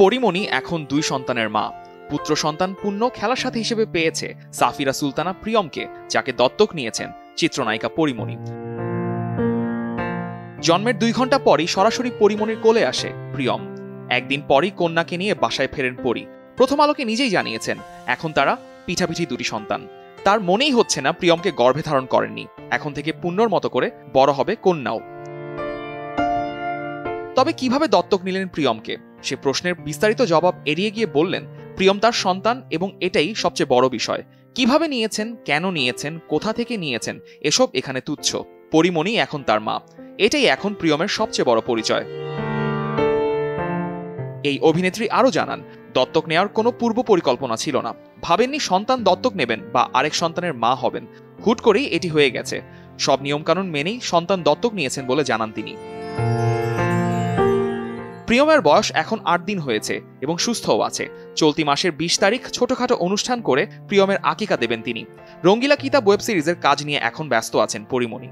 পরিমণি এখন 2 সন্তানের মা। পুত্র সন্তান পুণ্য খেলার সাথী হিসেবে পেয়েছে সাফিরা সুলতানা প্রিয়মকে, যাকে দত্তক নিয়েছেন চিত্রনায়িকা পরিমণি। জন্মের 2 ঘন্টা পরই সরাসরি পরিমণির কোলে আসে প্রিয়ম। একদিন পরই কন্যাকে নিয়ে বাসায় ফেরেন পরি। প্রথম আলোকে নিজেই জানিয়েছেন এখন তারা পিঠাপিঠি 2টি সন্তান। তার মনেই হচ্ছে না প্রিয়মকে গর্ভে ধারণ করেননি। এখন থেকে পুণ্যর মতো করে বড় হবে কন্যাও। তবে কিভাবে দত্তক নিলেন প্রিয়মকে, সে প্রশ্নের বিস্তারিত জবাব এড়িয়ে গিয়ে বললেন প্রিয়ম তার সন্তান এবং এটাই সবচেয়ে বড় বিষয়। কিভাবে নিয়েছেন, কেন নিয়েছেন, কোথা থেকে নিয়েছেন, এসব এখানে তুচ্ছ। পরিমণি এখন তার মা, এটাই এখন প্রিয়মের সবচেয়ে বড় পরিচয়। এই অভিনেত্রী আরো জানান, দত্তক নেওয়ার কোনো পূর্ব পরিকল্পনা ছিল না। ভাবেননি সন্তান দত্তক নেবেন বা আরেক সন্তানের মা হবেন। হুট করেই এটি হয়ে গেছে। সব নিয়মকানুন মেনেই সন্তান দত্তক নিয়েছেন বলে জানান তিনি। প্রিয়মের বয়স এখন 8 দিন হয়েছে এবং সুস্থও আছে। চলতি মাসের 20 তারিখ ছোটখাটো অনুষ্ঠান করে প্রিয়মের আকিকা দেবেন তিনি। রঙ্গিলা কিতাব ওয়েব সিরিজের কাজ নিয়ে এখন ব্যস্ত আছেন পরিমণি।